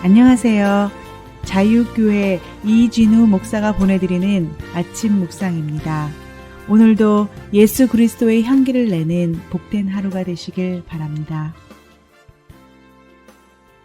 안녕하세요. 자유교회 이진우 목사가 보내드리는 아침 묵상입니다. 오늘도 예수 그리스도의 향기를 내는 복된 하루가 되시길 바랍니다.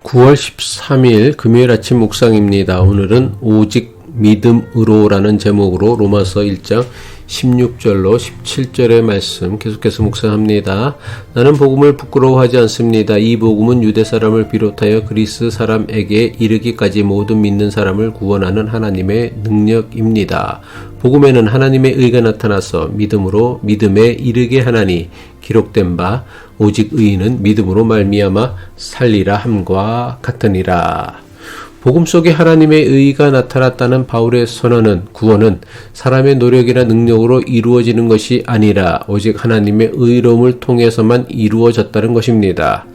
9월 13일 금요일 아침 묵상입니다. 오늘은 오직 믿음으로라는 제목으로 로마서 1장 16절로 17절의 말씀 계속해서 묵상합니다. 나는 복음을 부끄러워하지 않습니다. 이 복음은 유대 사람을 비롯하여 그리스 사람에게 이르기까지 모든 믿는 사람을 구원하는 하나님의 능력입니다. 복음에는 하나님의 의가 나타나서 믿음으로 믿음에 이르게 하나니 기록된 바 오직 의인은 믿음으로 말미암아 살리라 함과 같으니라. 복음 속에 하나님의 의가 나타났다는 바울의 선언은 구원은 사람의 노력이나 능력으로 이루어지는 것이 아니라 오직 하나님의 의로움을 통해서만 이루어졌다는 것입니다.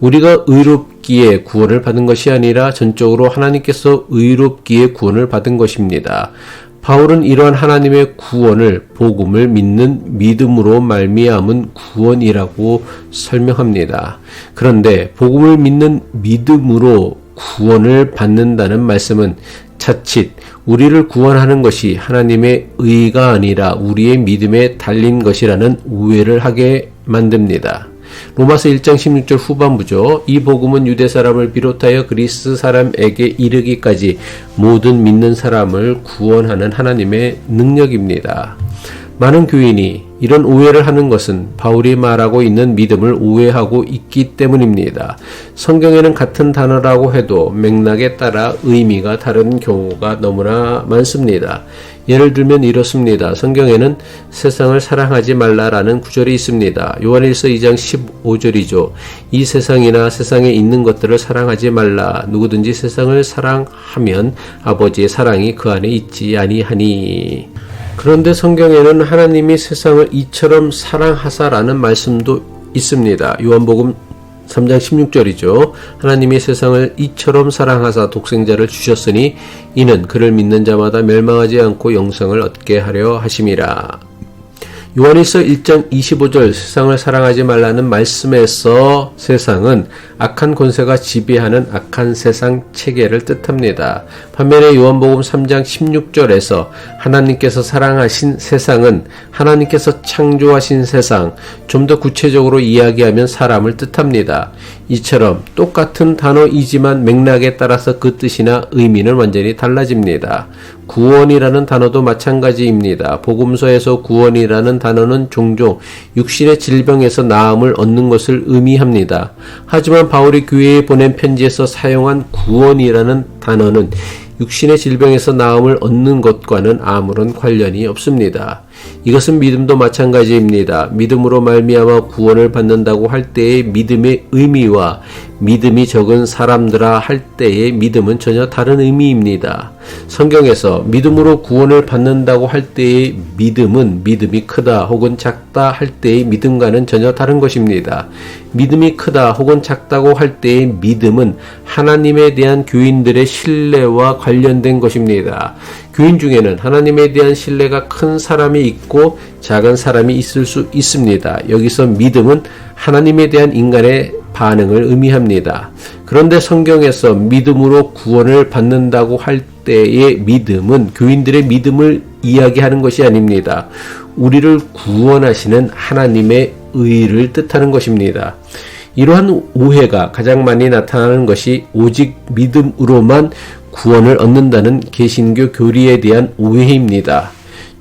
우리가 의롭기에 구원을 받은 것이 아니라 전적으로 하나님께서 의롭기에 구원을 받은 것입니다. 바울은 이러한 하나님의 구원을 복음을 믿는 믿음으로 말미암은 구원이라고 설명합니다. 그런데 복음을 믿는 믿음으로 구원을 받는다는 말씀은 자칫 우리를 구원하는 것이 하나님의 의가 아니라 우리의 믿음에 달린 것이라는 오해를 하게 만듭니다. 로마서 1장 16절 후반부죠. 이 복음은 유대 사람을 비롯하여 그리스 사람에게 이르기까지 모든 믿는 사람을 구원하는 하나님의 능력입니다. 많은 교인이 이런 오해를 하는 것은 바울이 말하고 있는 믿음을 오해하고 있기 때문입니다. 성경에는 같은 단어라고 해도 맥락에 따라 의미가 다른 경우가 너무나 많습니다. 예를 들면 이렇습니다. 성경에는 세상을 사랑하지 말라라는 구절이 있습니다. 요한일서 2장 15절이죠. 이 세상이나 세상에 있는 것들을 사랑하지 말라. 누구든지 세상을 사랑하면 아버지의 사랑이 그 안에 있지 아니하니. 그런데 성경에는 하나님이 세상을 이처럼 사랑하사라는 말씀도 있습니다. 요한복음 3장 16절이죠. 하나님이 세상을 이처럼 사랑하사 독생자를 주셨으니 이는 그를 믿는 자마다 멸망하지 않고 영생을 얻게 하려 하심이라. 요한일서 1장 25절 세상을 사랑하지 말라는 말씀에서 세상은 악한 권세가 지배하는 악한 세상 체계를 뜻합니다. 반면에 요한복음 3장 16절에서 하나님께서 사랑하신 세상은 하나님께서 창조하신 세상, 좀 더 구체적으로 이야기하면 사람을 뜻합니다. 이처럼 똑같은 단어이지만 맥락에 따라서 그 뜻이나 의미는 완전히 달라집니다. 구원이라는 단어도 마찬가지입니다. 복음서에서 구원이라는 단어는 종종 육신의 질병에서 나음을 얻는 것을 의미합니다. 하지만 바울이 교회에 보낸 편지에서 사용한 구원이라는 단어는 육신의 질병에서 나음을 얻는 것과는 아무런 관련이 없습니다. 이것은 믿음도 마찬가지입니다. 믿음으로 말미암아 구원을 받는다고 할 때의 믿음의 의미와 믿음이 적은 사람들아 할 때의 믿음은 전혀 다른 의미입니다. 성경에서 믿음으로 구원을 받는다고 할 때의 믿음은 믿음이 크다 혹은 작다 할 때의 믿음과는 전혀 다른 것입니다. 믿음이 크다 혹은 작다고 할 때의 믿음은 하나님에 대한 교인들의 신뢰와 관련된 것입니다. 교인 중에는 하나님에 대한 신뢰가 큰 사람이 있고 작은 사람이 있을 수 있습니다. 여기서 믿음은 하나님에 대한 인간의 반응을 의미합니다. 그런데 성경에서 믿음으로 구원을 받는다고 할 때의 믿음은 교인들의 믿음을 이야기하는 것이 아닙니다. 우리를 구원하시는 하나님의 의를 뜻하는 것입니다. 이러한 오해가 가장 많이 나타나는 것이 오직 믿음으로만 구원을 얻는다는 개신교 교리에 대한 오해입니다.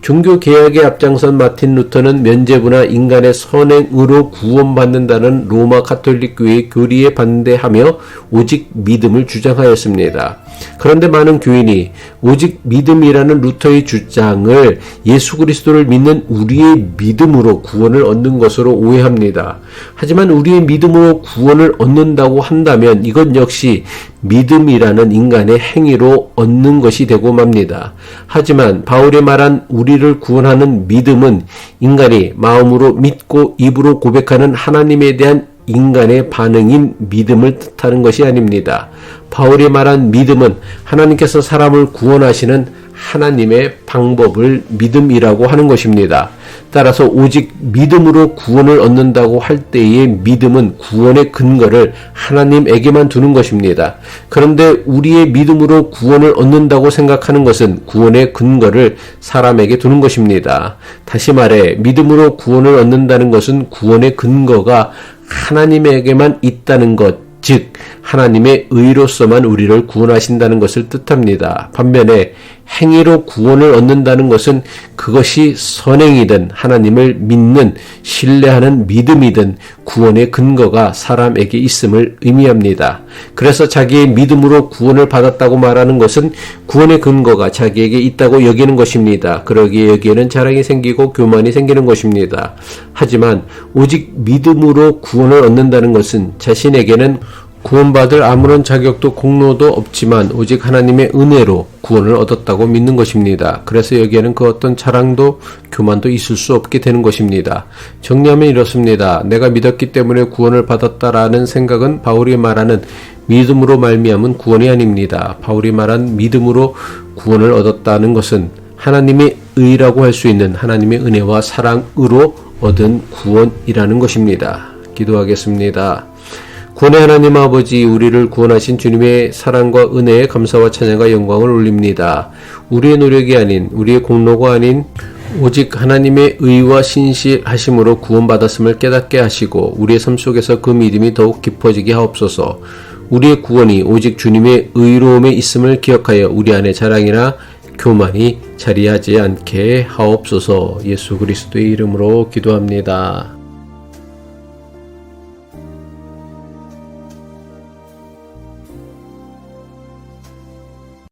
종교 개혁에 앞장선 마틴 루터는 면죄부나 인간의 선행으로 구원받는다는 로마 가톨릭 교회의 교리에 반대하며 오직 믿음을 주장하였습니다. 그런데 많은 교인이 오직 믿음이라는 루터의 주장을 예수 그리스도를 믿는 우리의 믿음으로 구원을 얻는 것으로 오해합니다. 하지만 우리의 믿음으로 구원을 얻는다고 한다면 이것 역시 믿음이라는 인간의 행위로 얻는 것이 되고 맙니다. 하지만 바울이 말한 우리를 구원하는 믿음은 인간이 마음으로 믿고 입으로 고백하는 하나님에 대한 인간의 반응인 믿음을 뜻하는 것이 아닙니다. 바울이 말한 믿음은 하나님께서 사람을 구원하시는 하나님의 방법을 믿음이라고 하는 것입니다. 따라서 오직 믿음으로 구원을 얻는다고 할 때의 믿음은 구원의 근거를 하나님에게만 두는 것입니다. 그런데 우리의 믿음으로 구원을 얻는다고 생각하는 것은 구원의 근거를 사람에게 두는 것입니다. 다시 말해 믿음으로 구원을 얻는다는 것은 구원의 근거가 하나님에게만 있다는 것, 즉 하나님의 의로서만 우리를 구원하신다는 것을 뜻합니다. 반면에 행위로 구원을 얻는다는 것은 그것이 선행이든 하나님을 믿는 신뢰하는 믿음이든 구원의 근거가 사람에게 있음을 의미합니다. 그래서 자기의 믿음으로 구원을 받았다고 말하는 것은 구원의 근거가 자기에게 있다고 여기는 것입니다. 그러기에 여기에는 자랑이 생기고 교만이 생기는 것입니다. 하지만 오직 믿음으로 구원을 얻는다는 것은 자신에게는 구원받을 아무런 자격도 공로도 없지만 오직 하나님의 은혜로 구원을 얻었다고 믿는 것입니다. 그래서 여기에는 그 어떤 자랑도 교만도 있을 수 없게 되는 것입니다. 정리하면 이렇습니다. 내가 믿었기 때문에 구원을 받았다라는 생각은 바울이 말하는 믿음으로 말미암은 구원이 아닙니다. 바울이 말한 믿음으로 구원을 얻었다는 것은 하나님의 의라고 할 수 있는 하나님의 은혜와 사랑으로 얻은 구원이라는 것입니다. 기도하겠습니다. 구원의 하나님 아버지, 우리를 구원하신 주님의 사랑과 은혜에 감사와 찬양과 영광을 올립니다. 우리의 노력이 아닌, 우리의 공로가 아닌 오직 하나님의 의와 신실하심으로 구원받았음을 깨닫게 하시고 우리의 삶 속에서 그 믿음이 더욱 깊어지게 하옵소서. 우리의 구원이 오직 주님의 의로움에 있음을 기억하여 우리 안에 자랑이나 교만이 자리하지 않게 하옵소서. 예수 그리스도의 이름으로 기도합니다.